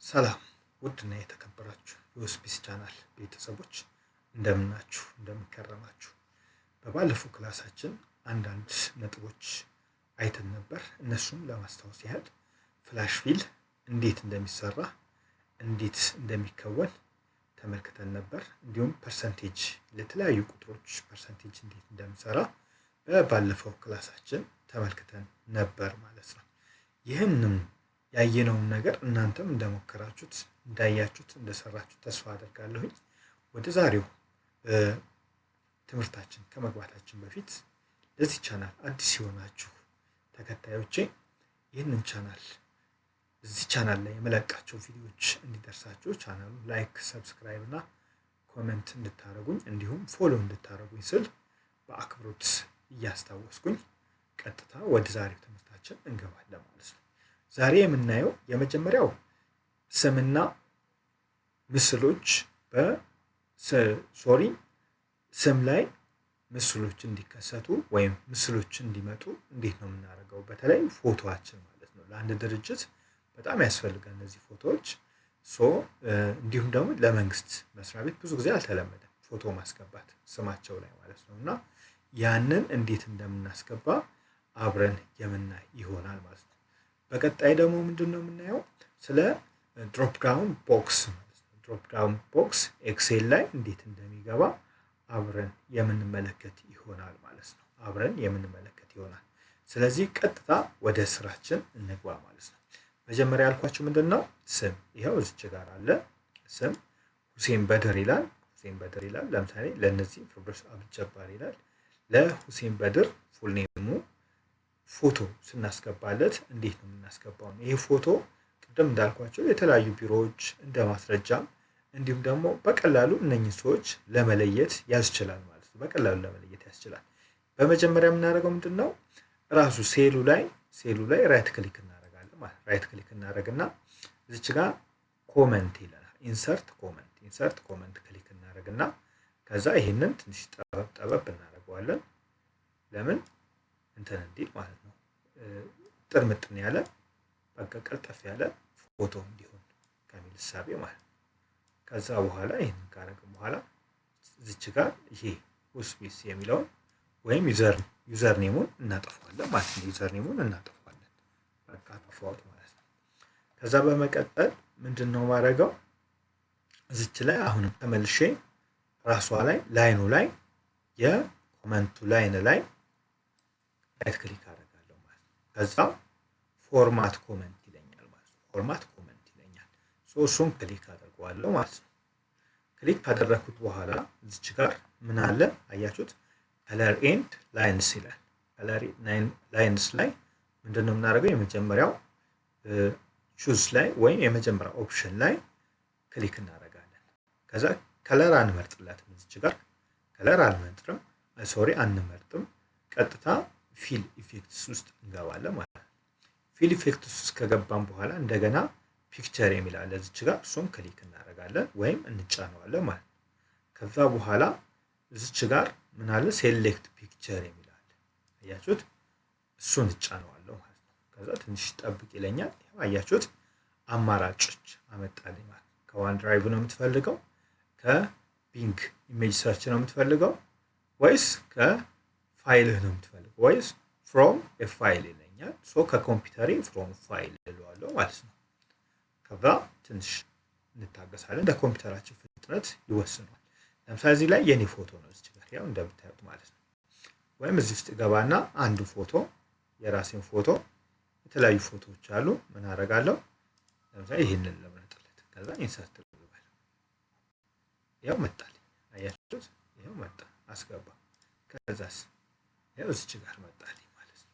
ሰላም ውድና የተከበራችሁ የሆስፒስ ቻናል ቤተሰቦች እንደምናችሁ እንደምከረማችሁ። በባለፈው ክላሳችን አንዳንድ ነጥቦች አይተን ነበር። እነሱም ለማስታወስ ያህል ፍላሽ ፊል እንዴት እንደሚሰራ እንዴት እንደሚከወን ተመልክተን ነበር። እንዲሁም ፐርሰንቴጅ ለተለያዩ ቁጥሮች ፐርሰንቴጅ እንዴት እንደሚሰራ በባለፈው ክላሳችን ተመልክተን ነበር ማለት ነው። ይህንን ያየነውን ነገር እናንተም እንደሞከራችሁት እንዳያችሁት እንደሰራችሁት ተስፋ አደርጋለሁኝ። ወደ ዛሬው ትምህርታችን ከመግባታችን በፊት ለዚህ ቻናል አዲስ የሆናችሁ ተከታዮቼ ይህንን ቻናል እዚህ ቻናል ላይ የመለቃቸው ቪዲዮዎች እንዲደርሳችሁ ቻናሉን ላይክ፣ ሰብስክራይብ እና ኮሜንት እንድታደርጉኝ እንዲሁም ፎሎ እንድታደርጉኝ ስል በአክብሮት እያስታወስኩኝ ቀጥታ ወደ ዛሬው ትምህርታችን እንገባለን ማለት ነው። ዛሬ የምናየው የመጀመሪያው ስምና ምስሎች ስም ላይ ምስሎች እንዲከሰቱ ወይም ምስሎች እንዲመጡ እንዴት ነው የምናደርገው? በተለይ ፎቶአችን ማለት ነው። ለአንድ ድርጅት በጣም ያስፈልጋል እነዚህ ፎቶዎች። እንዲሁም ደግሞ ለመንግስት መስሪያ ቤት ብዙ ጊዜ አልተለመደም ፎቶ ማስገባት ስማቸው ላይ ማለት ነው። እና ያንን እንዴት እንደምናስገባ አብረን የምናይ ይሆናል ማለት ነው። በቀጣይ ደግሞ ምንድነው የምናየው? ስለ ድሮፕ ዳውን ቦክስ ማለት ነው። ድሮፕ ዳውን ቦክስ ኤክሴል ላይ እንዴት እንደሚገባ አብረን የምንመለከት ይሆናል ማለት ነው። አብረን የምንመለከት ይሆናል። ስለዚህ ቀጥታ ወደ ስራችን እንግባ ማለት ነው። መጀመሪያ ያልኳችሁ ምንድነው? ስም ይሄው እዚች ጋር አለ። ስም ሁሴን በድር ይላል። ሁሴን በድር ይላል። ለምሳሌ ለነዚህ ፍርዶስ አብጀባር ይላል። ለሁሴን በድር ፉል ኔሙ ፎቶ ስናስገባለት እንዴት ነው የምናስገባው? ይሄ ፎቶ ቅድም እንዳልኳቸው የተለያዩ ቢሮዎች እንደ ማስረጃም እንዲሁም ደግሞ በቀላሉ እነኚህ ሰዎች ለመለየት ያስችላል ማለት ነው። በቀላሉ ለመለየት ያስችላል። በመጀመሪያ የምናደርገው ምንድነው? ራሱ ሴሉ ላይ ራይት ክሊክ እናደርጋለን ማለት ራይት ክሊክ እናደርግና እዚች ጋር ኮመንት ይለናል። ኢንሰርት ኮመንት ክሊክ እናደርግና ከዛ ይሄንን ትንሽ ጠበብ እናደርገዋለን። ለምን እንትን እንዲል ማለት ነው። ጥርምጥን ያለ በቃ ቀልጠፍ ያለ ፎቶ እንዲሆን ከሚል እሳቤ ማለት ነው። ከዛ በኋላ ይሄንን ካደረግን በኋላ እዚች ጋር ይሄ ሆስፒስ የሚለውን ወይም ዩዘር ኔሙን እናጠፋዋለን ማለት ነው። ዩዘር ኔሙን እናጠፋዋለን። በቃ አጠፋሁት ማለት ነው። ከዛ በመቀጠል ምንድነው ማድረገው? እዚች ላይ አሁንም ተመልሼ ራሷ ላይ ላይኑ ላይ የኮመንቱ ላይን ላይ ራይት ክሊክ አደርጋለሁ ማለት ነው። ከዛ ፎርማት ኮመንት ይለኛል ማለት ነው። ፎርማት ኮመንት ይለኛል። እሱን ክሊክ አደርገዋለሁ ማለት ነው። ክሊክ ካደረኩት በኋላ እዚች ጋር ምን አለ አያችሁት? ከለር ኤንድ ላይንስ ይላል። ከለር ላይንስ ላይ ምንድነው የምናደርገው? የመጀመሪያው ቹዝ ላይ ወይም የመጀመሪያው ኦፕሽን ላይ ክሊክ እናደርጋለን። ከዛ ከለር አንመርጥላትም። እዚች ጋር ከለር አንመርጥም። ቀጥታ ፊል ኢፌክትስ ውስጥ እንገባለን ማለት ነው። ፊል ኢፌክትስ ውስጥ ከገባን በኋላ እንደገና ፒክቸር የሚል አለ እዚች ጋር። እሱን ክሊክ እናደርጋለን ወይም እንጫነዋለን ማለት ነው። ከዛ በኋላ እዚች ጋር ምን አለ? ሴሌክት ፒክቸር የሚል አለ። አያችሁት? እሱን እጫነዋለሁ ማለት ነው። ከዛ ትንሽ ጠብቅ ይለኛል። አያችሁት? አማራጮች አመጣልኝ ማለት ነው። ከዋን ድራይቭ ነው የምትፈልገው? ከቢንግ ኢሜጅ ሰርች ነው የምትፈልገው? ወይስ ከፋይልህ ነው የምትፈልገው? ወይስ ፍሮም ኤ ፋይል ይለኛል። ከኮምፒውተሬ ፍሮም ፋይል እለዋለሁ ማለት ነው። ከዛ ትንሽ እንታገሳለን። እንደ ኮምፒውተራችን ፍጥነት ይወስናል። ለምሳሌ እዚህ ላይ የኔ ፎቶ ነው እዚህ ጋር ያው እንደምታዩት ማለት ነው። ወይም እዚህ ውስጥ ገባና አንዱ ፎቶ የራሴን ፎቶ የተለያዩ ፎቶዎች አሉ። ምን አደርጋለሁ? ለምሳሌ ይሄንን ልምረጥለት። ከዛ ኢንሰርት ልበል። ያው መጣልኝ። አያችሁት? ያው መጣ አስገባ። ከዛስ ያው እዚህ ጋር መጣልኝ ማለት ነው።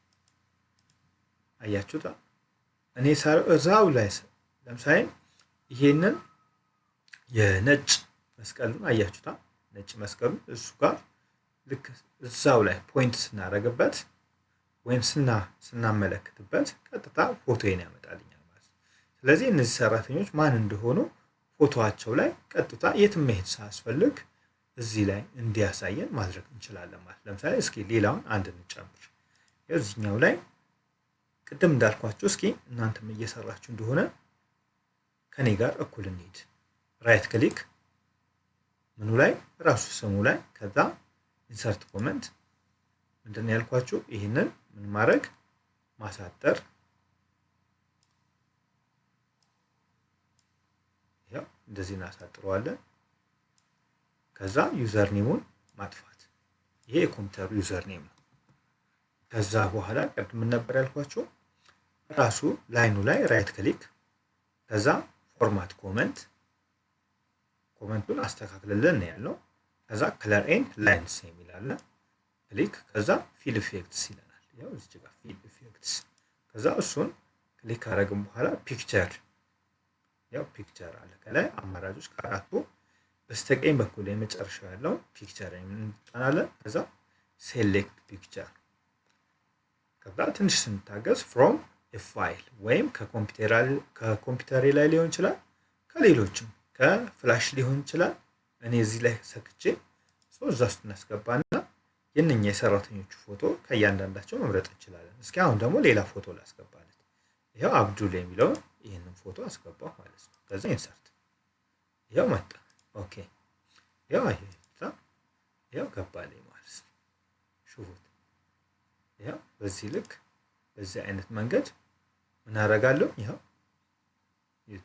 አያችሁት? እኔ እዛው ላይ ለምሳሌ ይሄንን የነጭ መስቀሉን አያችሁታ? ነጭ መስቀሉን እሱ ጋር ልክ እዛው ላይ ፖይንት ስናደርግበት ወይም ስናመለክትበት ቀጥታ ፎቶዬን ያመጣልኛል ማለት ነው። ስለዚህ እነዚህ ሰራተኞች ማን እንደሆኑ ፎቶአቸው ላይ ቀጥታ የትም መሄድ ሳያስፈልግ እዚህ ላይ እንዲያሳየን ማድረግ እንችላለን ማለት። ለምሳሌ እስኪ ሌላውን አንድ እንጨምር። እዚህኛው ላይ ቅድም እንዳልኳችሁ እስኪ እናንተም እየሰራችሁ እንደሆነ ከኔ ጋር እኩል እንሂድ። ራይት ክሊክ ምኑ ላይ ራሱ ስሙ ላይ ከዛ ኢንሰርት ኮመንት ምንድን ነው ያልኳችሁ? ይህንን ምን ማድረግ ማሳጠር። ያው እንደዚህ እናሳጥረዋለን። ከዛ ዩዘር ኔሙን ማጥፋት። ይሄ የኮምፒውተሩ ዩዘር ኔም ነው። ከዛ በኋላ ቅድም ምን ነበር ያልኳችሁ? ራሱ ላይኑ ላይ ራይት ክሊክ ከዛ ፎርማት ኮመንት ኮመንቱን አስተካክልልን ያለው። ከዛ ከለር ኤንድ ላይንስ የሚል አለ። ክሊክ ከዛ ፊል ኢፌክትስ ይለናል። ያው እዚህ ጋር ፊል ኢፌክትስ ከዛ እሱን ክሊክ ካደረግን በኋላ ፒክቸር ያው ፒክቸር አለ ከላይ አማራጮች ከአራቱ በስተቀኝ በኩል የመጨረሻው ያለው ፒክቸር እንጫናለን። ከዛ ሴሌክት ፒክቸር ከዛ ትንሽ ስንታገዝ ፍሮም ፋይል ወይም ከኮምፒውተሬ ላይ ሊሆን ይችላል፣ ከሌሎችም ከፍላሽ ሊሆን ይችላል። እኔ እዚህ ላይ ሰክቼ እዛ ውስጥ እናስገባና የእነኛ የሰራተኞቹ ፎቶ ከእያንዳንዳቸው መምረጥ እንችላለን። እስኪ አሁን ደግሞ ሌላ ፎቶ ላስገባለት። ይኸው አብዱል የሚለውን ይህንን ፎቶ አስገባሁ ማለት ነው። ከዛ ኢንሰርት ይኸው መጣ። ኦኬ ይኸው ገባልኝ ማለት ነው። ሹፉት። ይኸው በዚህ ልክ በዚህ አይነት መንገድ ምን አደርጋለሁ? ይኸው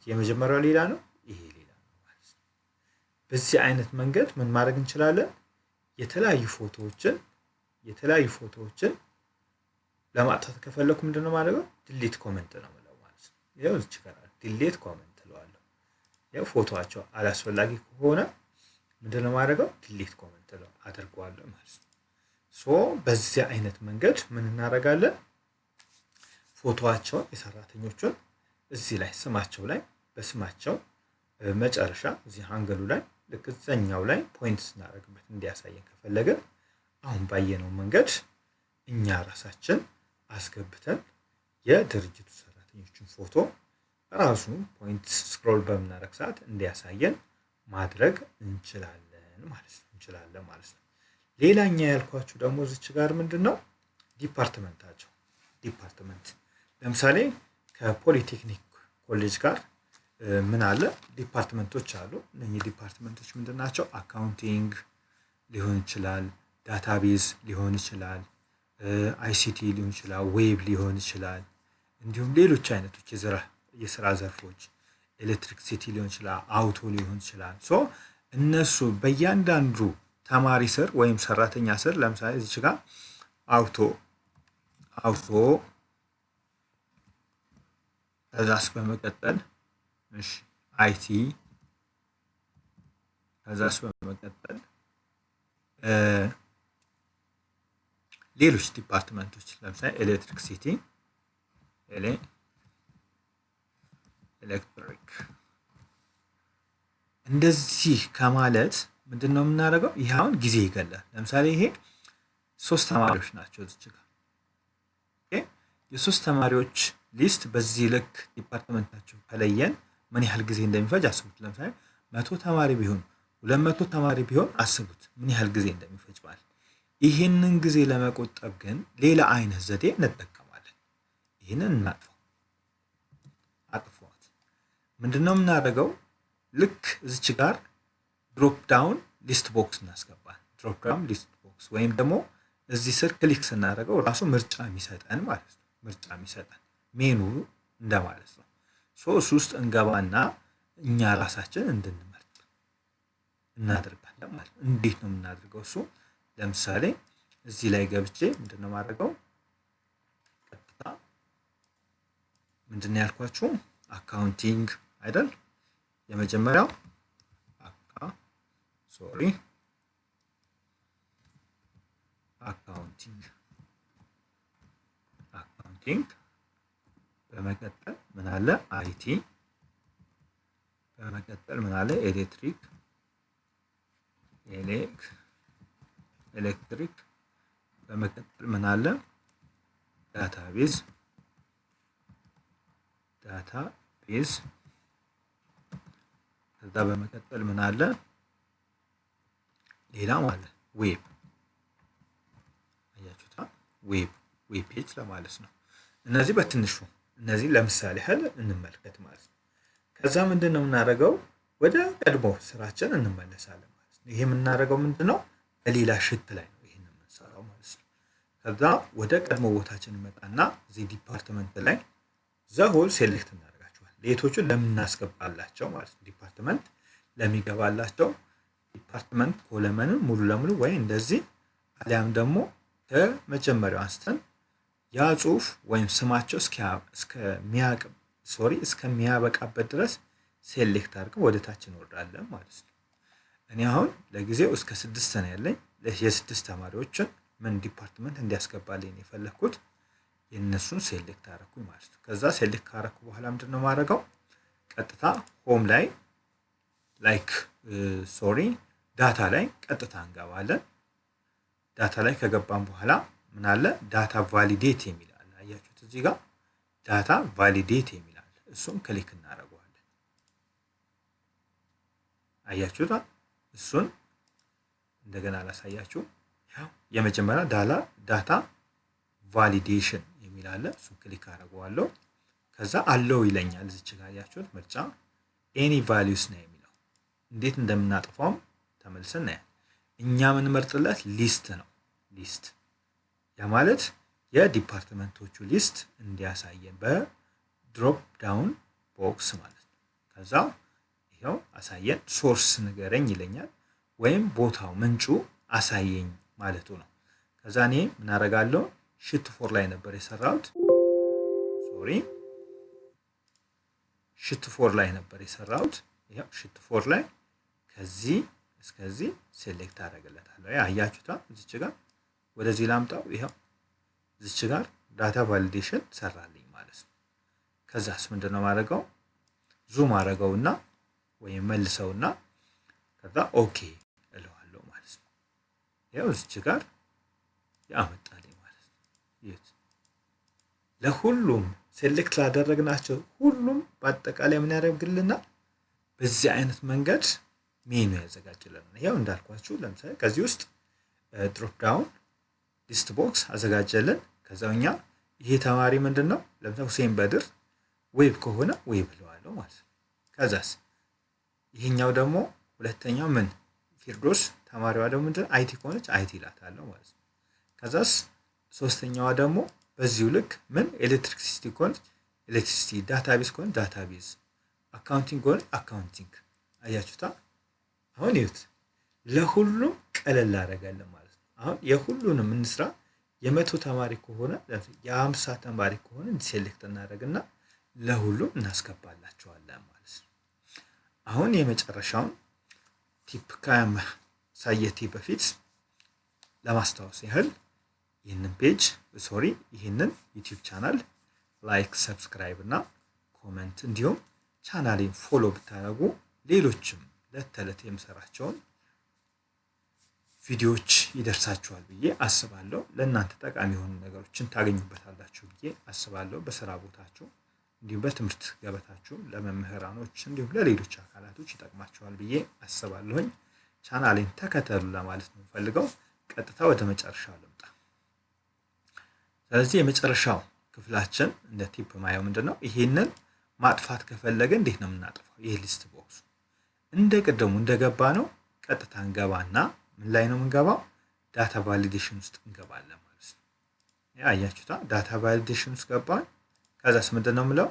የመጀመሪያው ሌላ ነው፣ ይሄ ሌላ ነው ማለት ነው። በዚህ አይነት መንገድ ምን ማድረግ እንችላለን? የተለያዩ ፎቶዎችን ለማጥፋት ከፈለኩ ምንድነው ማድረገው? ዲሊት ኮመንት ነው የምለው ማለት ነው። ይኸው እዚህ ጋር ዲሊት ኮመንት እለዋለሁ። ይኸው ፎቶዋቸው አላስፈላጊ ከሆነ ምንድነው ማድረገው? ዲሊት ኮመንት አደርገዋለሁ ማለት ነው። ሶ በዚህ አይነት መንገድ ምን እናደርጋለን? ፎቶዋቸውን የሰራተኞቹን እዚህ ላይ ስማቸው ላይ በስማቸው መጨረሻ እዚህ አንገሉ ላይ ልክ እዛኛው ላይ ፖይንት ስናደርግበት እንዲያሳየን ከፈለግን አሁን ባየነው መንገድ እኛ ራሳችን አስገብተን የድርጅቱ ሰራተኞችን ፎቶ ራሱ ፖይንት ስክሮል በምናደርግ ሰዓት እንዲያሳየን ማድረግ እንችላለን ማለት ነው። ሌላኛ ያልኳችሁ ደግሞ እዚች ጋር ምንድነው ዲፓርትመንታቸው ዲፓርትመንት ለምሳሌ ከፖሊቴክኒክ ኮሌጅ ጋር ምን አለ ዲፓርትመንቶች አሉ። እነዚህ ዲፓርትመንቶች ምንድናቸው? አካውንቲንግ ሊሆን ይችላል፣ ዳታቤዝ ሊሆን ይችላል፣ አይሲቲ ሊሆን ይችላል፣ ዌብ ሊሆን ይችላል፣ እንዲሁም ሌሎች አይነቶች የስራ ዘርፎች ኤሌክትሪክሲቲ ሊሆን ይችላል፣ አውቶ ሊሆን ይችላል። ሶ እነሱ በእያንዳንዱ ተማሪ ስር ወይም ሰራተኛ ስር ለምሳሌ እዚህ ጋር አውቶ ከዛስ በመቀጠል አይቲ ከዛስ በመቀጠል ሌሎች ዲፓርትመንቶች ለምሳሌ ኤሌክትሪክሲቲ ኤሌክትሪክ እንደዚህ ከማለት ምንድነው የምናደርገው? ይሄ አሁን ጊዜ ይገላል። ለምሳሌ ይሄ 3 ተማሪዎች ናቸው እዚህ ጋር የሶስት ተማሪዎች ሊስት በዚህ ልክ ዲፓርትመንታቸው ከለየን ምን ያህል ጊዜ እንደሚፈጅ አስቡት። ለምሳሌ 100 ተማሪ ቢሆን 200 ተማሪ ቢሆን አስቡት ምን ያህል ጊዜ እንደሚፈጅ ማለት። ይሄንን ጊዜ ለመቆጠብ ግን ሌላ አይነት ዘዴ እንጠቀማለን። ይሄንን አጥፏት ምንድነው የምናደርገው? ልክ እዚች ጋር ድሮፕ ዳውን ሊስት ቦክስ እናስገባለን። ድሮፕ ዳውን ሊስት ቦክስ ወይም ደግሞ እዚህ ስር ክሊክ ስናደርገው ራሱ ምርጫ የሚሰጠን ማለት ነው። ምርጫ የሚሰጠን ሜኑ እንደማለት ነው። እሱ ውስጥ እንገባና እኛ ራሳችን እንድንመርጥ እናደርጋለን ማለት ነው። እንዴት ነው የምናደርገው? እሱ ለምሳሌ እዚህ ላይ ገብቼ ምንድነው ማድረገው? ቀጥታ ምንድነው ያልኳችሁ? አካውንቲንግ አይደል? የመጀመሪያው አካውንቲንግ በመቀጠል ምን አለ? አይቲ በመቀጠል ምን አለ? ኤሌክትሪክ በመቀጠል ምን አለ? ዳታቤዝ ከዛ በመቀጠል ምን አለ? ሌላ ማለት ዌብ አያችሁታ? ዌብ ፔጅ ለማለት ነው። እነዚህ በትንሹ እነዚህ ለምሳሌ ያህል እንመልከት ማለት ነው። ከዛ ምንድነው የምናደርገው? ወደ ቀድሞ ስራችን እንመለሳለን ማለት ነው። ይሄ የምናደርገው ምንድነው? በሌላ ሽት ላይ ነው ይሄን የምንሰራው ማለት ነው። ከዛ ወደ ቀድሞ ቦታችን እንመጣና እዚህ ዲፓርትመንት ላይ ዘሆል ሴሌክት እናደርጋቸዋለን። ሌቶቹን ለምናስገባላቸው ማለት ነው። ዲፓርትመንት ለሚገባላቸው ዲፓርትመንት ኮለመንን ሙሉ ለሙሉ ወይ እንደዚህ አሊያም ደግሞ ከመጀመሪያው አንስተን ያ ጽሁፍ ወይም ስማቸው እስከሚያበቃበት ድረስ ሴሌክት አድርገን ወደ ታች እንወርዳለን ማለት ነው። እኔ አሁን ለጊዜው እስከ 6 ነው ያለኝ። የ6 ተማሪዎችን ምን ዲፓርትመንት እንዲያስገባልኝ የፈለኩት የነሱን ሴሌክት አደረኩኝ ማለት ነው። ከዛ ሴሌክት ካደረኩ በኋላ ምንድነው ማድረገው? ቀጥታ ሆም ላይ ዳታ ላይ ቀጥታ እንገባለን። ዳታ ላይ ከገባን በኋላ ምን አለ? ዳታ ቫሊዴት የሚል አለ። አያችሁት? እዚህ ጋር ዳታ ቫሊዴት የሚል አለ። እሱን ክሊክ እናደርገዋለን። አያችሁት? እሱን እንደገና ላሳያችሁ። ያው የመጀመሪያ ዳታ ቫሊዴሽን የሚል አለ። እሱን ክሊክ አደርገዋለሁ። ከዛ አለው ይለኛል። እዚች ጋር አያችሁት? ምርጫ ኤኒ ቫልዩስ ነው የሚለው። እንዴት እንደምናጠፋውም ተመልሰን እናያለን። እኛ የምንመርጥለት ሊስት ነው። ሊስት ያ ማለት የዲፓርትመንቶቹ ሊስት እንዲያሳየን በድሮፕ ዳውን ቦክስ ማለት ነው። ከዛ ይሄው አሳየን። ሶርስ ንገረኝ ይለኛል፣ ወይም ቦታው ምንጩ አሳየኝ ማለቱ ነው። ከዛ እኔ ምን አደርጋለሁ? ሽት 4 ላይ ነበር የሰራሁት። ሽት 4 ላይ ነበር የሰራሁት። ይሄው ሽት 4 ላይ ከዚህ እስከዚህ ሴሌክት አደርግለታለሁ። አያችሁታ? እዚች ጋር ወደዚህ ላምጣው። ይሄው እዚች ጋር ዳታ ቫሊዴሽን ሰራልኝ ማለት ነው። ከዛስ ምንድነው ማድረገው? ዙም አደረገውና ወይም መልሰውና ከዛ ኦኬ እለዋለሁ ማለት ነው። ያው እዚች ጋር ያመጣልኝ ማለት ነው። ለሁሉም ሴሌክት ላደረግናቸው ሁሉም በአጠቃላይ ምን ያደርግልናል? በዚህ አይነት መንገድ ሜኑ ያዘጋጅልናል። ይሄው እንዳልኳችሁ ለምሳሌ ከዚህ ውስጥ ድሮፕ ዳውን ሊስት ቦክስ አዘጋጀልን። ከዛውኛ ይሄ ተማሪ ምንድነው? ለምሳሌ ሁሴን በድር ዌብ ከሆነ ዌብ ብለዋለሁ ማለት ነው። ከዛስ ይሄኛው ደግሞ ሁለተኛው ምን ፊርዶስ ተማሪዋ ደግሞ ምንድነው? አይቲ ከሆነች አይቲ ይላታለሁ ማለት ነው። ከዛስ ሶስተኛዋ ደግሞ በዚሁ ልክ ምን ኤሌክትሪክሲቲ ከሆነች ኤሌክትሪሲቲ፣ ዳታቤዝ ከሆነ ዳታቤዝ፣ አካውንቲንግ ከሆነ አካውንቲንግ። አያችሁታ? አሁን ይሁት ለሁሉም ቀለል አደረጋለን ማለት ነው። አሁን የሁሉንም እንስራ። የ100 ተማሪ ከሆነ የ50 ተማሪ ከሆነ ሴሌክት እናደርግና ለሁሉም እናስገባላቸዋለን ማለት ነው። አሁን የመጨረሻውን ቲፕ ከማሳየቴ በፊት ለማስታወስ ያህል ይህንን ዩቲዩብ ቻናል ላይክ፣ ሰብስክራይብ እና ኮሜንት እንዲሁም ቻናሌን ፎሎ ብታደርጉ ሌሎችም ለተለት የምሰራቸውን ቪዲዮዎች ይደርሳችኋል ብዬ አስባለሁ። ለእናንተ ጠቃሚ የሆኑ ነገሮችን ታገኙበታላችሁ ብዬ አስባለሁ። በስራ ቦታችሁ እንዲሁም በትምህርት ገበታችሁ ለመምህራኖች እንዲሁም ለሌሎች አካላቶች ይጠቅማችኋል ብዬ አስባለሁኝ። ቻናሌን ተከተሉ ለማለት ነው ፈልገው። ቀጥታ ወደ መጨረሻው ልምጣ። ስለዚህ የመጨረሻው ክፍላችን እንደ ቲፕ ማየው ምንድነው? ይሄንን ማጥፋት ከፈለገ እንዴት ነው የምናጠፋው? ይሄ ሊስት ቦክሱ እንደ ቀደሙ እንደገባ ነው። ቀጥታ እንገባና ምን ላይ ነው የምንገባው? ዳታ ቫሊዴሽን ውስጥ እንገባለን ማለት ነው። አያችሁታ? ዳታ ቫሊዴሽን ውስጥ ገባን። ከዛስ ምንድነው የምለው?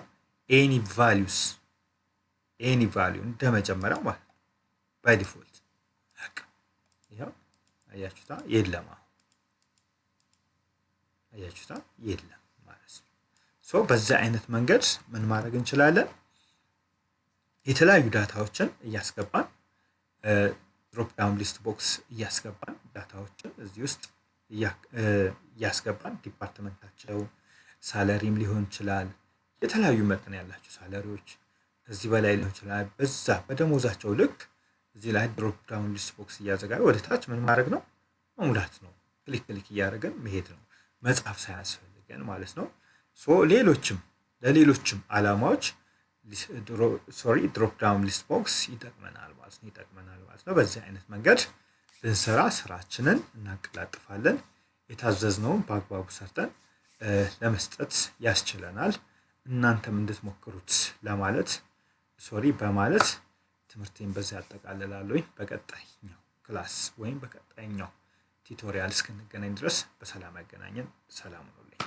ኤኒ ቫልዩ እንደመጀመሪያው ማለት ነው። ባይ ዲፎልት ይሄው አያችሁታ? የለም አያችሁታ? የለም ማለት ነው። በዚህ አይነት መንገድ ምን ማድረግ እንችላለን? የተለያዩ ዳታዎችን እያስገባን ድሮፕ ዳውን ሊስት ቦክስ እያስገባን ዳታዎችን እዚህ ውስጥ እያስገባን ዲፓርትመንታቸው ሳለሪም ሊሆን ይችላል። የተለያዩ መጠን ያላቸው ሳለሪዎች እዚህ በላይ ሊሆን ይችላል። በዛ በደሞዛቸው ልክ እዚህ ላይ ድሮፕ ዳውን ሊስት ቦክስ እያዘጋጀ ወደ ታች ምን ማድረግ ነው? መሙላት ነው። ክሊክ እያደረግን መሄድ ነው። መጻፍ ሳያስፈልገን ማለት ነው። ለሌሎችም አላማዎች ድሮፕ ዳውን ሊስት ቦክስ ይጠቅመናል ማለት ነው። በዚህ አይነት መንገድ ብንሰራ ስራችንን እናቀላጥፋለን። የታዘዝነውን በአግባቡ ሰርተን ለመስጠት ያስችለናል። እናንተም እንድትሞክሩት ለማለት ሶሪ በማለት ትምህርቴን በዚህ አጠቃልላለሁ። በቀጣይኛው ክላስ ወይም በቀጣይኛው ቲዩቶሪያል እስክንገናኝ ድረስ በሰላም ያገናኘን። ሰላም ሁኑልኝ።